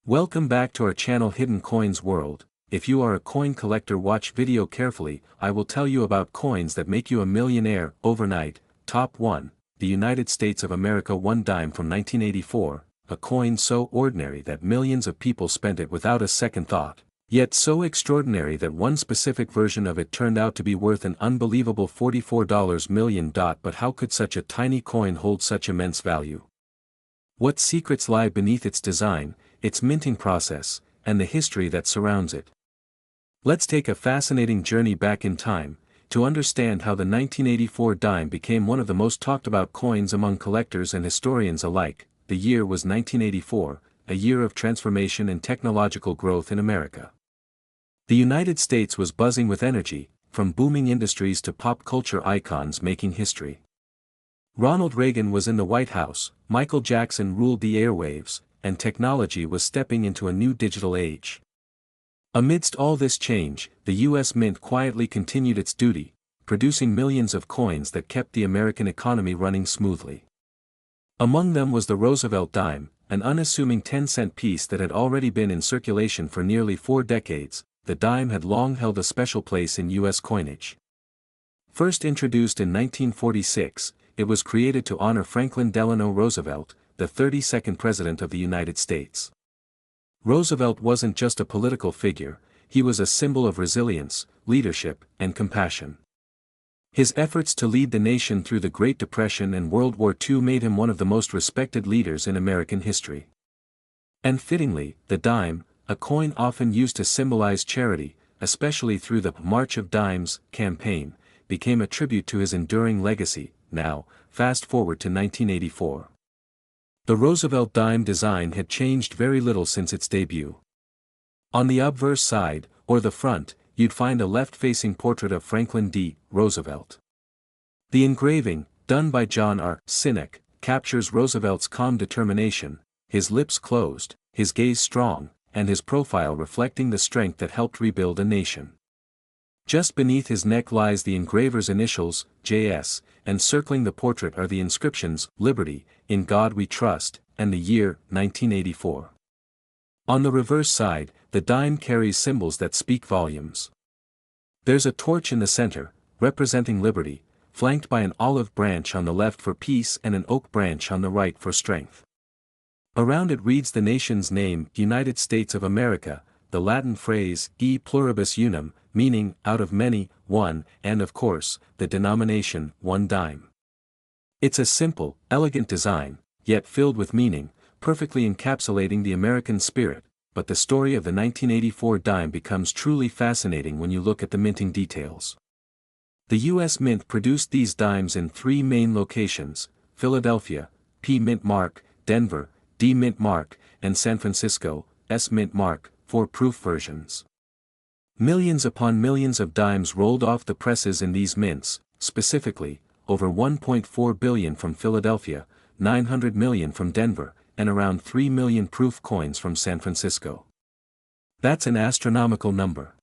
Welcome back to our channel Hidden Coins World. If you are a coin collector, watch video carefully. I will tell you about coins that make you a millionaire overnight. Top 1. The United States of America 1 dime from 1984, a coin so ordinary that millions of people spent it without a second thought, yet so extraordinary that one specific version of it turned out to be worth an unbelievable $44 million. But how could such a tiny coin hold such immense value? What secrets lie beneath its design, its minting process, and the history that surrounds it? Let's take a fascinating journey back in time, to understand how the 1984 dime became one of the most talked about coins among collectors and historians alike. The year was 1984, a year of transformation and technological growth in America. The United States was buzzing with energy, from booming industries to pop culture icons making history. Ronald Reagan was in the White House, Michael Jackson ruled the airwaves, and technology was stepping into a new digital age. Amidst all this change, the U.S. Mint quietly continued its duty, producing millions of coins that kept the American economy running smoothly. Among them was the Roosevelt dime, an unassuming 10-cent piece that had already been in circulation for nearly 4 decades. The dime had long held a special place in U.S. coinage. First introduced in 1946, it was created to honor Franklin Delano Roosevelt, the 32nd President of the United States. Roosevelt wasn't just a political figure, he was a symbol of resilience, leadership, and compassion. His efforts to lead the nation through the Great Depression and World War II made him one of the most respected leaders in American history. And fittingly, the dime, a coin often used to symbolize charity, especially through the March of Dimes campaign, became a tribute to his enduring legacy. Now, fast forward to 1984. The Roosevelt dime design had changed very little since its debut. On the obverse side, or the front, you'd find a left-facing portrait of Franklin D. Roosevelt. The engraving, done by John R. Sinek, captures Roosevelt's calm determination, his lips closed, his gaze strong, and his profile reflecting the strength that helped rebuild a nation. Just beneath his neck lies the engraver's initials, J.S., and circling the portrait are the inscriptions, Liberty, In God We Trust, and the year, 1984. On the reverse side, the dime carries symbols that speak volumes. There's a torch in the center, representing liberty, flanked by an olive branch on the left for peace and an oak branch on the right for strength. Around it reads the nation's name, United States of America, the Latin phrase, e pluribus unum, meaning, out of many, one, and of course, the denomination, 1 dime. It's a simple, elegant design, yet filled with meaning, perfectly encapsulating the American spirit, but the story of the 1984 dime becomes truly fascinating when you look at the minting details. The U.S. Mint produced these dimes in 3 main locations: Philadelphia, P. Mint Mark, Denver, D. Mint Mark, and San Francisco, S. Mint Mark, for proof versions. Millions upon millions of dimes rolled off the presses in these mints, specifically, over 1.4 billion from Philadelphia, 900 million from Denver, and around 3 million proof coins from San Francisco. That's an astronomical number.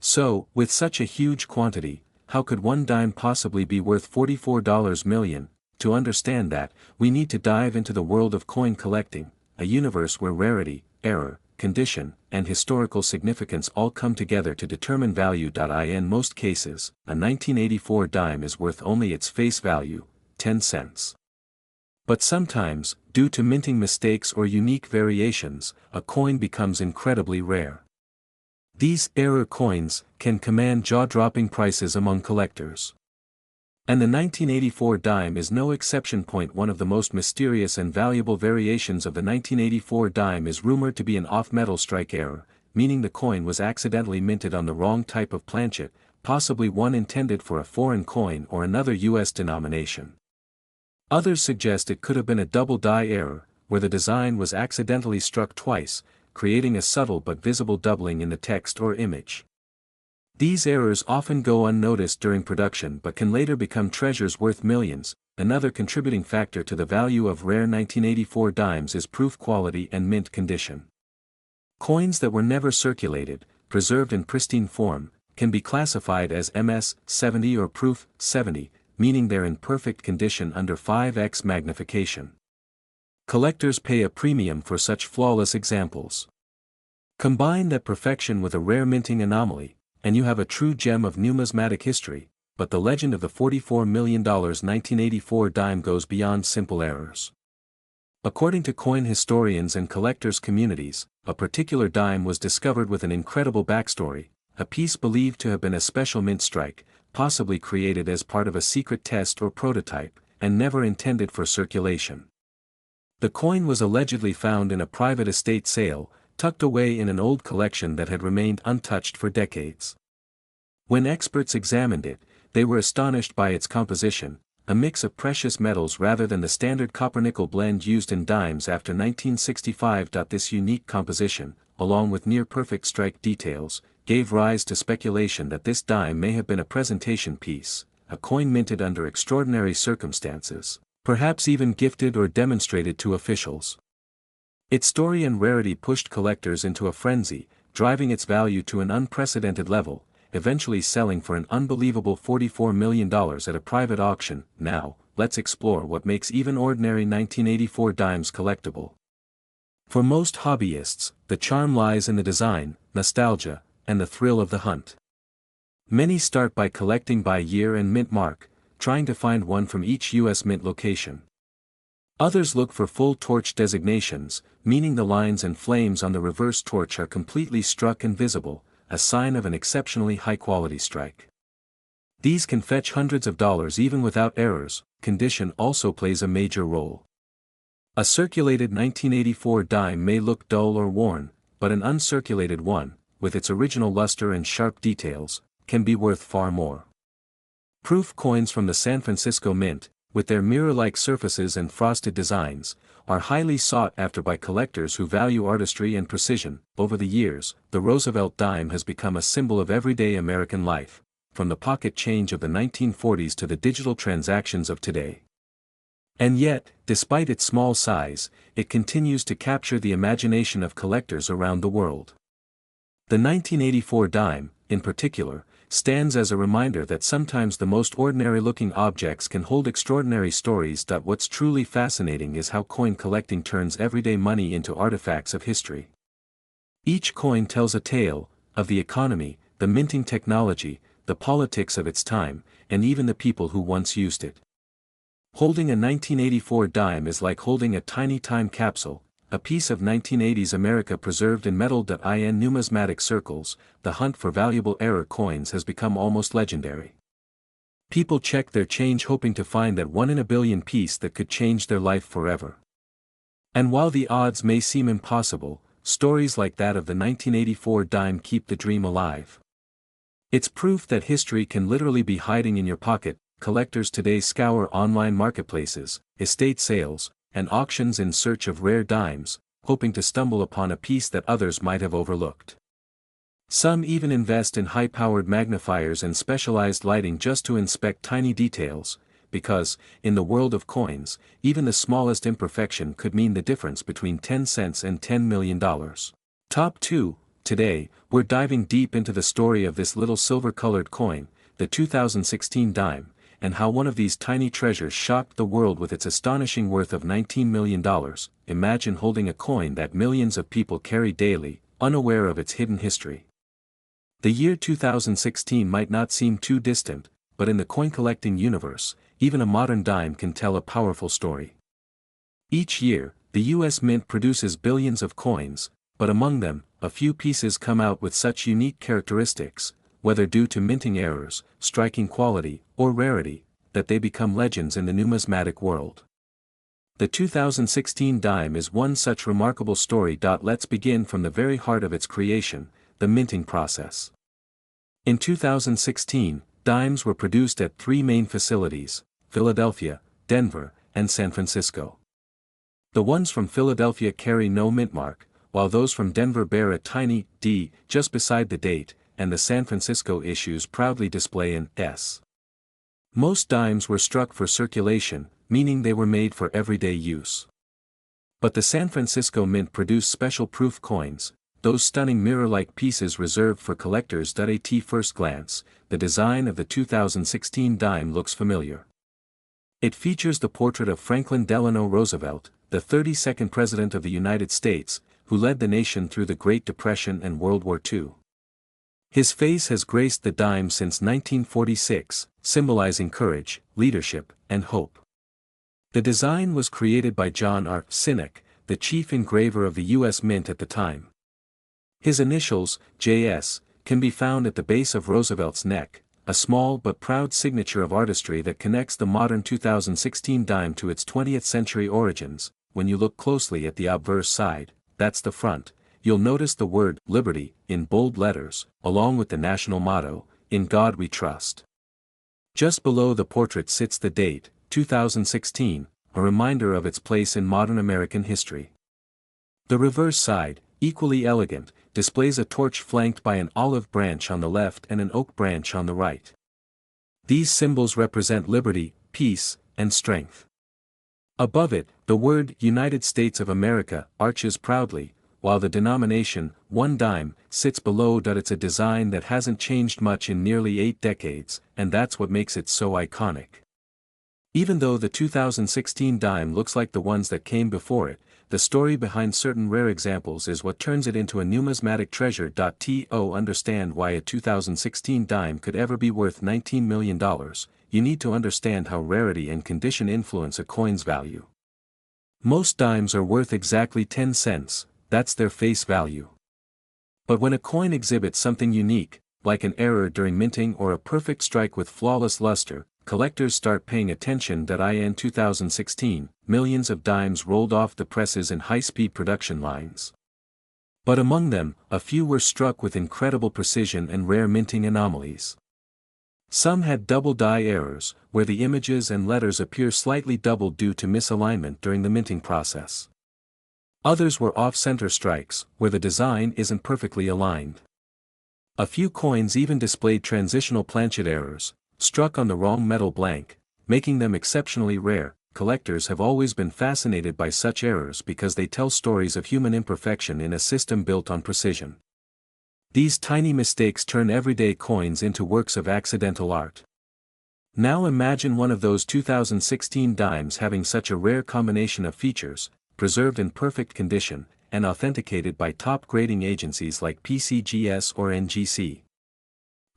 So, with such a huge quantity, how could 1 dime possibly be worth $44 million? To understand that, we need to dive into the world of coin collecting, a universe where rarity, error, condition, and historical significance all come together to determine value. In most cases, a 1984 dime is worth only its face value, 10 cents. But sometimes, due to minting mistakes or unique variations, a coin becomes incredibly rare. These error coins can command jaw-dropping prices among collectors. And the 1984 dime is no exception. One of the most mysterious and valuable variations of the 1984 dime is rumored to be an off-metal strike error, meaning the coin was accidentally minted on the wrong type of planchet, possibly one intended for a foreign coin or another U.S. denomination. Others suggest it could have been a double die error, where the design was accidentally struck twice, creating a subtle but visible doubling in the text or image. These errors often go unnoticed during production but can later become treasures worth millions. Another contributing factor to the value of rare 1984 dimes is proof quality and mint condition. Coins that were never circulated, preserved in pristine form, can be classified as MS 70 or Proof 70, meaning they're in perfect condition under 5x magnification. Collectors pay a premium for such flawless examples. Combine that perfection with a rare minting anomaly, and you have a true gem of numismatic history, but the legend of the $44 million 1984 dime goes beyond simple errors. According to coin historians and collectors' communities, a particular dime was discovered with an incredible backstory, a piece believed to have been a special mint strike, possibly created as part of a secret test or prototype, and never intended for circulation. The coin was allegedly found in a private estate sale, tucked away in an old collection that had remained untouched for decades. When experts examined it, they were astonished by its composition, a mix of precious metals rather than the standard copper-nickel blend used in dimes after 1965. This unique composition, along with near-perfect strike details, gave rise to speculation that this dime may have been a presentation piece, a coin minted under extraordinary circumstances, perhaps even gifted or demonstrated to officials. Its story and rarity pushed collectors into a frenzy, driving its value to an unprecedented level, eventually selling for an unbelievable $44 million at a private auction. Now, let's explore what makes even ordinary 1984 dimes collectible. For most hobbyists, the charm lies in the design, nostalgia, and the thrill of the hunt. Many start by collecting by year and mint mark, trying to find one from each U.S. mint location. Others look for full torch designations, meaning the lines and flames on the reverse torch are completely struck and visible, a sign of an exceptionally high-quality strike. These can fetch hundreds of dollars even without errors. Condition also plays a major role. A circulated 1984 dime may look dull or worn, but an uncirculated one, with its original luster and sharp details, can be worth far more. Proof coins from the San Francisco Mint, with their mirror-like surfaces and frosted designs, are highly sought after by collectors who value artistry and precision. Over the years, the Roosevelt dime has become a symbol of everyday American life, from the pocket change of the 1940s to the digital transactions of today. And yet, despite its small size, it continues to capture the imagination of collectors around the world. The 1984 dime, in particular, stands as a reminder that sometimes the most ordinary-looking objects can hold extraordinary stories. What's truly fascinating is how coin collecting turns everyday money into artifacts of history. Each coin tells a tale, of the economy, the minting technology, the politics of its time, and even the people who once used it. Holding a 1984 dime is like holding a tiny time capsule, a piece of 1980s America preserved in metal. In numismatic circles, the hunt for valuable error coins has become almost legendary. People check their change hoping to find that one in a billion piece that could change their life forever. And while the odds may seem impossible, stories like that of the 1984 dime keep the dream alive. It's proof that history can literally be hiding in your pocket. Collectors today scour online marketplaces, estate sales, and auctions in search of rare dimes, hoping to stumble upon a piece that others might have overlooked. Some even invest in high-powered magnifiers and specialized lighting just to inspect tiny details, because, in the world of coins, even the smallest imperfection could mean the difference between 10 cents and $10 million. Top 2. Today, we're diving deep into the story of this little silver-colored coin, the 2016 dime, and how one of these tiny treasures shocked the world with its astonishing worth of $19 million. Imagine holding a coin that millions of people carry daily, unaware of its hidden history. The year 2016 might not seem too distant, but in the coin-collecting universe, even a modern dime can tell a powerful story. Each year, the U.S. Mint produces billions of coins, but among them, a few pieces come out with such unique characteristics, whether due to minting errors, striking quality, or rarity, that they become legends in the numismatic world. The 2016 dime is one such remarkable story. Let's begin from the very heart of its creation, the minting process. In 2016, dimes were produced at 3 main facilities: Philadelphia, Denver, and San Francisco. The ones from Philadelphia carry no mint mark, while those from Denver bear a tiny D just beside the date, and the San Francisco issues proudly display an S. Most dimes were struck for circulation, meaning they were made for everyday use. But the San Francisco Mint produced special proof coins, those stunning mirror-like pieces reserved for collectors. At first glance, the design of the 2016 dime looks familiar. It features the portrait of Franklin Delano Roosevelt, the 32nd President of the United States, who led the nation through the Great Depression and World War II. His face has graced the dime since 1946, symbolizing courage, leadership, and hope. The design was created by John R. Sinek, the chief engraver of the U.S. Mint at the time. His initials, J.S., can be found at the base of Roosevelt's neck, a small but proud signature of artistry that connects the modern 2016 dime to its 20th century origins. When you look closely at the obverse side, that's the front, you'll notice the word liberty in bold letters, along with the national motto, "In God We Trust." Just below the portrait sits the date, 2016, a reminder of its place in modern American history. The reverse side, equally elegant, displays a torch flanked by an olive branch on the left and an oak branch on the right. These symbols represent liberty, peace, and strength. Above it, the word United States of America arches proudly, while the denomination, 1 dime, sits below. It's a design that hasn't changed much in nearly 8 decades, and that's what makes it so iconic. Even though the 2016 dime looks like the ones that came before it, the story behind certain rare examples is what turns it into a numismatic treasure. To understand why a 2016 dime could ever be worth $19 million, you need to understand how rarity and condition influence a coin's value. Most dimes are worth exactly 10 cents, that's their face value. But when a coin exhibits something unique, like an error during minting or a perfect strike with flawless luster, collectors start paying attention. In 2016, millions of dimes rolled off the presses in high-speed production lines. But among them, a few were struck with incredible precision and rare minting anomalies. Some had double die errors, where the images and letters appear slightly doubled due to misalignment during the minting process. Others were off-center strikes, where the design isn't perfectly aligned. A few coins even displayed transitional planchet errors, struck on the wrong metal blank, making them exceptionally rare. Collectors have always been fascinated by such errors because they tell stories of human imperfection in a system built on precision. These tiny mistakes turn everyday coins into works of accidental art. Now imagine one of those 2016 dimes having such a rare combination of features, preserved in perfect condition, and authenticated by top grading agencies like PCGS or NGC.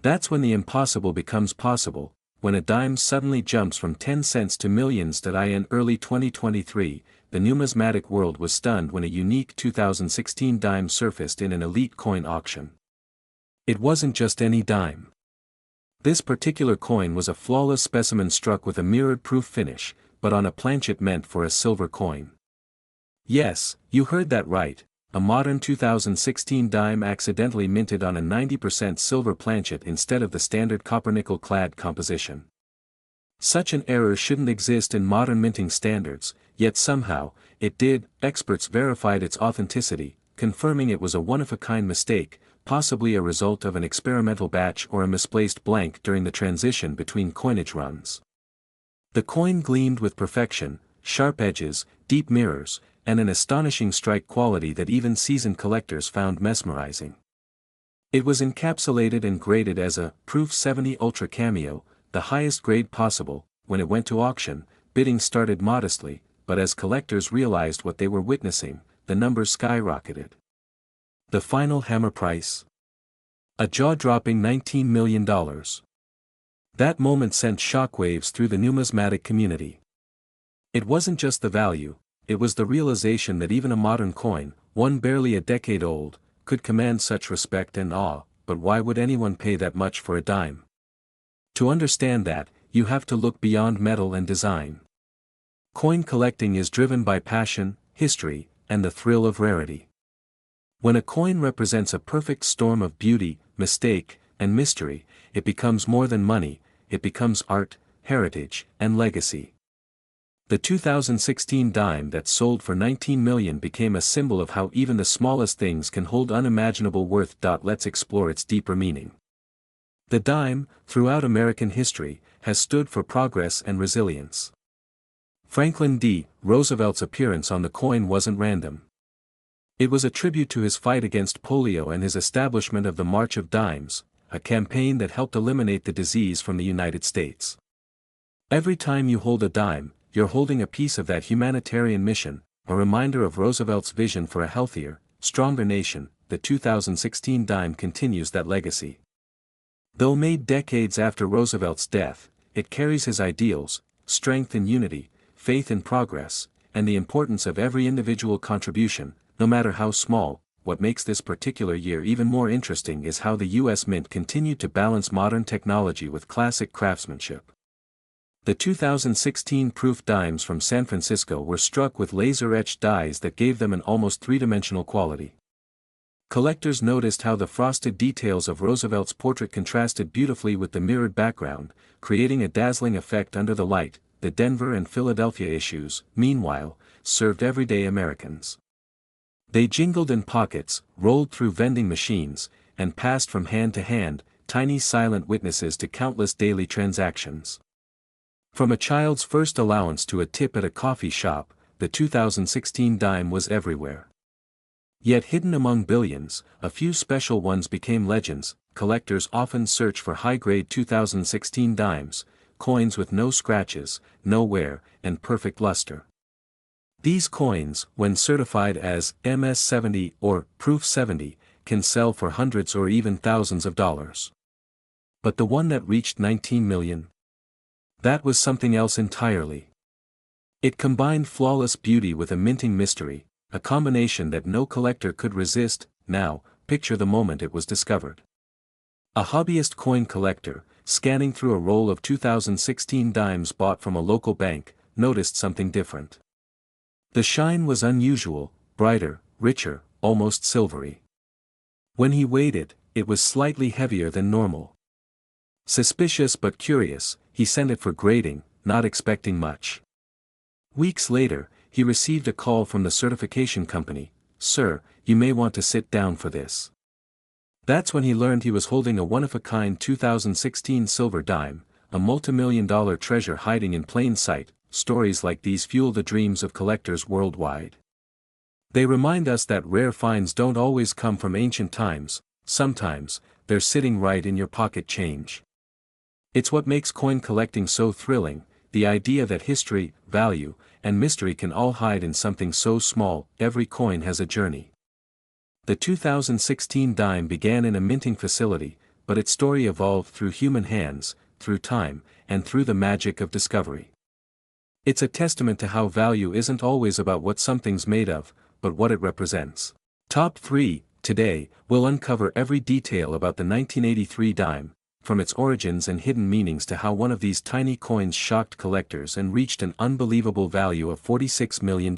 That's when the impossible becomes possible, when a dime suddenly jumps from 10 cents to millions. In early 2023, the numismatic world was stunned when a unique 2016 dime surfaced in an elite coin auction. It wasn't just any dime. This particular coin was a flawless specimen struck with a mirrored proof finish, but on a planchet meant for a silver coin. Yes, you heard that right. A modern 2016 dime accidentally minted on a 90% silver planchet instead of the standard copper-nickel clad composition. Such an error shouldn't exist in modern minting standards, yet somehow, it did. Experts verified its authenticity, confirming it was a one-of-a-kind mistake, possibly a result of an experimental batch or a misplaced blank during the transition between coinage runs. The coin gleamed with perfection, sharp edges, deep mirrors, and an astonishing strike quality that even seasoned collectors found mesmerizing. It was encapsulated and graded as a Proof 70 Ultra Cameo, the highest grade possible. When it went to auction, bidding started modestly, but as collectors realized what they were witnessing, the numbers skyrocketed. The final hammer price? A jaw-dropping $19 million. That moment sent shockwaves through the numismatic community. It wasn't just the value, it was the realization that even a modern coin, one barely a decade old, could command such respect and awe. But why would anyone pay that much for a dime? To understand that, you have to look beyond metal and design. Coin collecting is driven by passion, history, and the thrill of rarity. When a coin represents a perfect storm of beauty, mistake, and mystery, it becomes more than money, it becomes art, heritage, and legacy. The 2016 dime that sold for $19 million became a symbol of how even the smallest things can hold unimaginable worth. Let's explore its deeper meaning. The dime, throughout American history, has stood for progress and resilience. Franklin D. Roosevelt's appearance on the coin wasn't random. It was a tribute to his fight against polio and his establishment of the March of Dimes, a campaign that helped eliminate the disease from the United States. Every time you hold a dime, you're holding a piece of that humanitarian mission, a reminder of Roosevelt's vision for a healthier, stronger nation. The 2016 dime continues that legacy. Though made decades after Roosevelt's death, it carries his ideals, strength in unity, faith in progress, and the importance of every individual contribution, no matter how small. What makes this particular year even more interesting is how the U.S. Mint continued to balance modern technology with classic craftsmanship. The 2016 proof dimes from San Francisco were struck with laser-etched dies that gave them an almost three-dimensional quality. Collectors noticed how the frosted details of Roosevelt's portrait contrasted beautifully with the mirrored background, creating a dazzling effect under the light. The Denver and Philadelphia issues, meanwhile, served everyday Americans. They jingled in pockets, rolled through vending machines, and passed from hand to hand, tiny silent witnesses to countless daily transactions. From a child's first allowance to a tip at a coffee shop, the 2016 dime was everywhere. Yet hidden among billions, a few special ones became legends. Collectors often search for high-grade 2016 dimes, coins with no scratches, no wear, and perfect luster. These coins, when certified as MS-70 or Proof 70, can sell for hundreds or even thousands of dollars. But the one that reached 19 million? That was something else entirely. It combined flawless beauty with a minting mystery, a combination that no collector could resist. Now, picture the moment it was discovered. A hobbyist coin collector, scanning through a roll of 2016 dimes bought from a local bank, noticed something different. The shine was unusual, brighter, richer, almost silvery. When he weighed it, it was slightly heavier than normal. Suspicious but curious, he sent it for grading, not expecting much. Weeks later, he received a call from the certification company. "Sir, you may want to sit down for this." That's when he learned he was holding a one-of-a-kind 2016 silver dime, a multimillion-dollar treasure hiding in plain sight. Stories like these fuel the dreams of collectors worldwide. They remind us that rare finds don't always come from ancient times. Sometimes, they're sitting right in your pocket change. It's what makes coin collecting so thrilling, the idea that history, value, and mystery can all hide in something so small. Every coin has a journey. The 2016 dime began in a minting facility, but its story evolved through human hands, through time, and through the magic of discovery. It's a testament to how value isn't always about what something's made of, but what it represents. Top 3. Today, we'll uncover every detail about the 1983 dime, from its origins and hidden meanings to how one of these tiny coins shocked collectors and reached an unbelievable value of $46 million.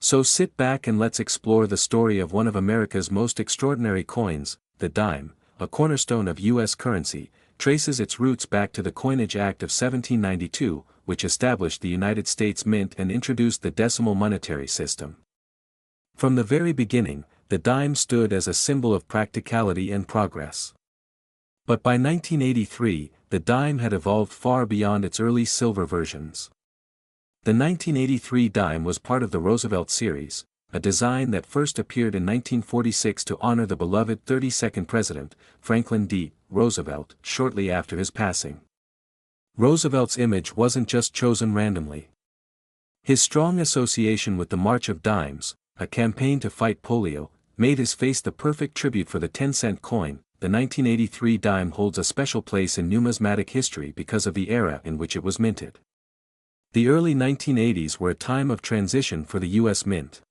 So sit back and let's explore the story of one of America's most extraordinary coins. The dime, a cornerstone of U.S. currency, traces its roots back to the Coinage Act of 1792, which established the United States Mint and introduced the decimal monetary system. From the very beginning, the dime stood as a symbol of practicality and progress. But by 1983, the dime had evolved far beyond its early silver versions. The 1983 dime was part of the Roosevelt series, a design that first appeared in 1946 to honor the beloved 32nd President, Franklin D. Roosevelt, shortly after his passing. Roosevelt's image wasn't just chosen randomly. His strong association with the March of Dimes, a campaign to fight polio, made his face the perfect tribute for the 10-cent coin. The 1983 dime holds a special place in numismatic history because of the era in which it was minted. The early 1980s were a time of transition for the U.S. Mint.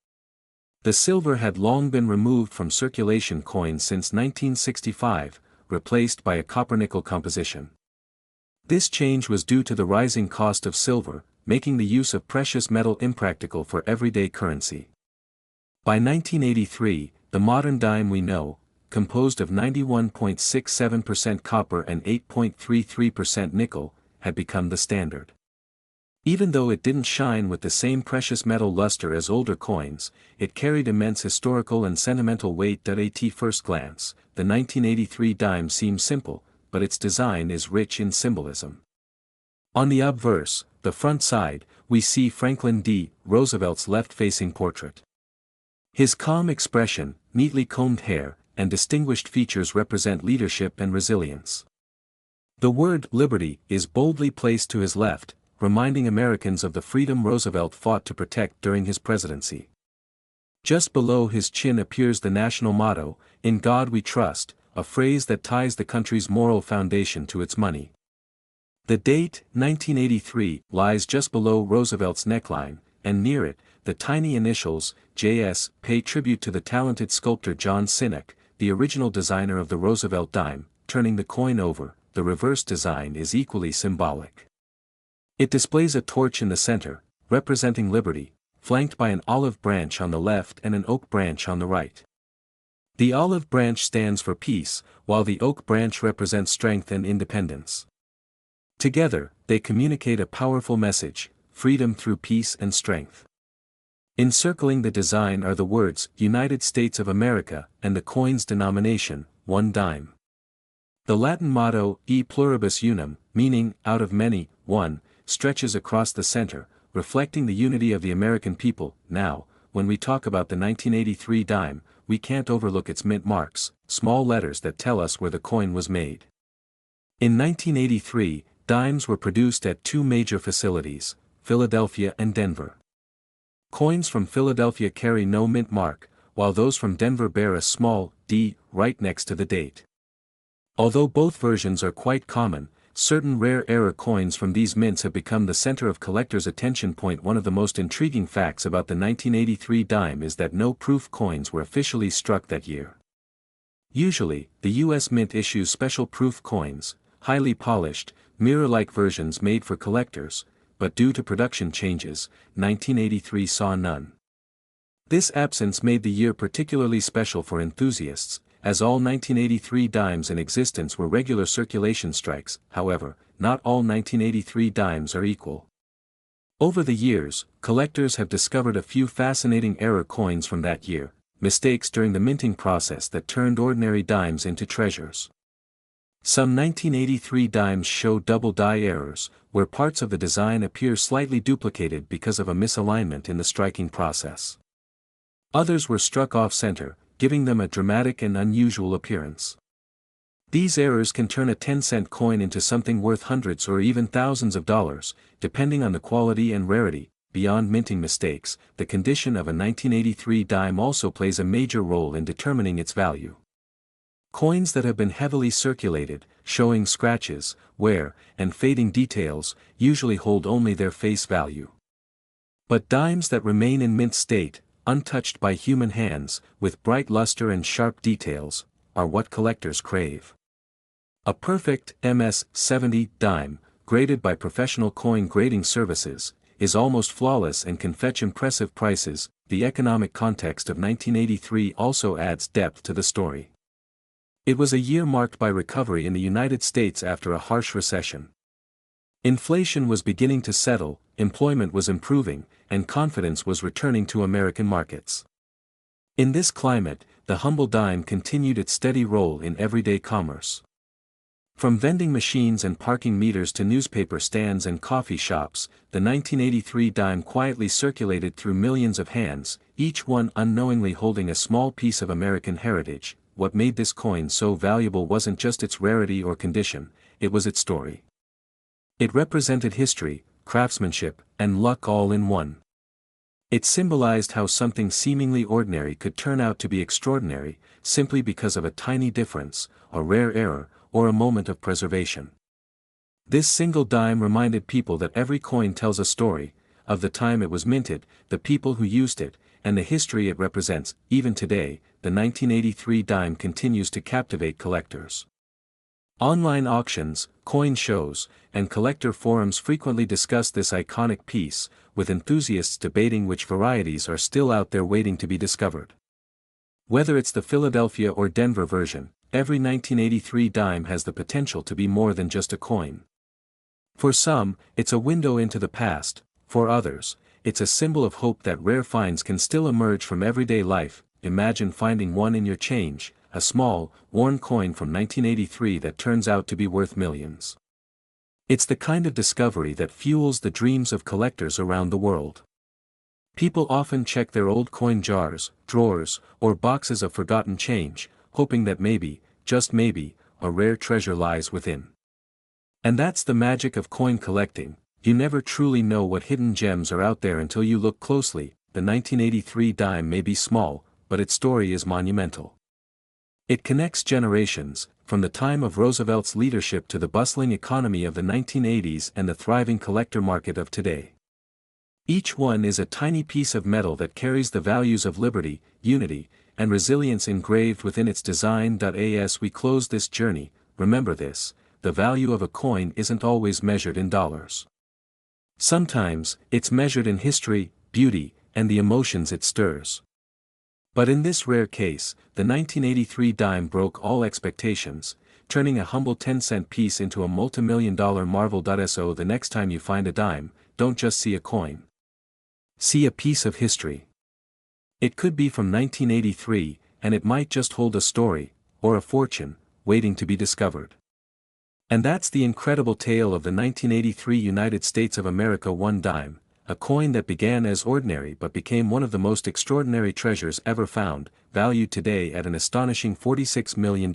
The silver had long been removed from circulation coins since 1965, replaced by a copper-nickel composition. This change was due to the rising cost of silver, making the use of precious metal impractical for everyday currency. By 1983, the modern dime we know, composed of 91.67% copper and 8.33% nickel, had become the standard. Even though it didn't shine with the same precious metal luster as older coins, it carried immense historical and sentimental weight. At first glance, the 1983 dime seems simple, but its design is rich in symbolism. On the obverse, the front side, we see Franklin D. Roosevelt's left-facing portrait. His calm expression, neatly combed hair, and distinguished features represent leadership and resilience. The word liberty is boldly placed to his left, reminding Americans of the freedom Roosevelt fought to protect during his presidency. Just below his chin appears the national motto, "In God We Trust," a phrase that ties the country's moral foundation to its money. The date, 1983, lies just below Roosevelt's neckline, and near it, the tiny initials, JS, pay tribute to the talented sculptor John Sinek, the original designer of the Roosevelt dime. Turning the coin over, the reverse design is equally symbolic. It displays a torch in the center, representing liberty, flanked by an olive branch on the left and an oak branch on the right. The olive branch stands for peace, while the oak branch represents strength and independence. Together, they communicate a powerful message: freedom through peace and strength. Encircling the design are the words, United States of America, and the coin's denomination, 1 dime. The Latin motto, E pluribus unum, meaning, out of many, one, stretches across the center, reflecting the unity of the American people. Now, when we talk about the 1983 dime, we can't overlook its mint marks, small letters that tell us where the coin was made. In 1983, dimes were produced at two major facilities, Philadelphia and Denver. Coins from Philadelphia carry no mint mark, while those from Denver bear a small D right next to the date. Although both versions are quite common, certain rare error coins from these mints have become the center of collectors' attention. One of the most intriguing facts about the 1983 dime is that no proof coins were officially struck that year. Usually, the U.S. Mint issues special proof coins, highly polished, mirror-like versions made for collectors, but due to production changes, 1983 saw none. This absence made the year particularly special for enthusiasts, as all 1983 dimes in existence were regular circulation strikes. However, not all 1983 dimes are equal. Over the years, collectors have discovered a few fascinating error coins from that year, mistakes during the minting process that turned ordinary dimes into treasures. Some 1983 dimes show double die errors, where parts of the design appear slightly duplicated because of a misalignment in the striking process. Others were struck off-center, giving them a dramatic and unusual appearance. These errors can turn a 10-cent coin into something worth hundreds or even thousands of dollars, depending on the quality and rarity. Beyond minting mistakes, the condition of a 1983 dime also plays a major role in determining its value. Coins that have been heavily circulated, showing scratches, wear, and fading details, usually hold only their face value. But dimes that remain in mint state, untouched by human hands, with bright luster and sharp details, are what collectors crave. A perfect MS-70 dime, graded by professional coin grading services, is almost flawless and can fetch impressive prices. The economic context of 1983 also adds depth to the story. It was a year marked by recovery in the United States after a harsh recession. Inflation was beginning to settle, employment was improving, and confidence was returning to American markets. In this climate, the humble dime continued its steady role in everyday commerce. From vending machines and parking meters to newspaper stands and coffee shops, the 1983 dime quietly circulated through millions of hands, each one unknowingly holding a small piece of American heritage. What made this coin so valuable wasn't just its rarity or condition, it was its story. It represented history, craftsmanship, and luck all in one. It symbolized how something seemingly ordinary could turn out to be extraordinary, simply because of a tiny difference, a rare error, or a moment of preservation. This single dime reminded people that every coin tells a story, of the time it was minted, the people who used it, and the history it represents. Even today, the 1983 dime continues to captivate collectors. Online auctions, coin shows, and collector forums frequently discuss this iconic piece, with enthusiasts debating which varieties are still out there waiting to be discovered. Whether it's the Philadelphia or Denver version, every 1983 dime has the potential to be more than just a coin. For some, it's a window into the past. For others, it's a symbol of hope that rare finds can still emerge from everyday life. Imagine finding one in your change, a small, worn coin from 1983 that turns out to be worth millions. It's the kind of discovery that fuels the dreams of collectors around the world. People often check their old coin jars, drawers, or boxes of forgotten change, hoping that maybe, just maybe, a rare treasure lies within. And that's the magic of coin collecting. You never truly know what hidden gems are out there until you look closely. The 1983 dime may be small, but its story is monumental. It connects generations, from the time of Roosevelt's leadership to the bustling economy of the 1980s and the thriving collector market of today. Each one is a tiny piece of metal that carries the values of liberty, unity, and resilience engraved within its design. As we close this journey, remember this: the value of a coin isn't always measured in dollars. Sometimes, it's measured in history, beauty, and the emotions it stirs. But in this rare case, the 1983 dime broke all expectations, turning a humble 10-cent piece into a multi-million-dollar marvel. So the next time you find a dime, don't just see a coin. See a piece of history. It could be from 1983, and it might just hold a story, or a fortune, waiting to be discovered. And that's the incredible tale of the 1983 United States of America 1 dime, a coin that began as ordinary but became one of the most extraordinary treasures ever found, valued today at an astonishing $46 million.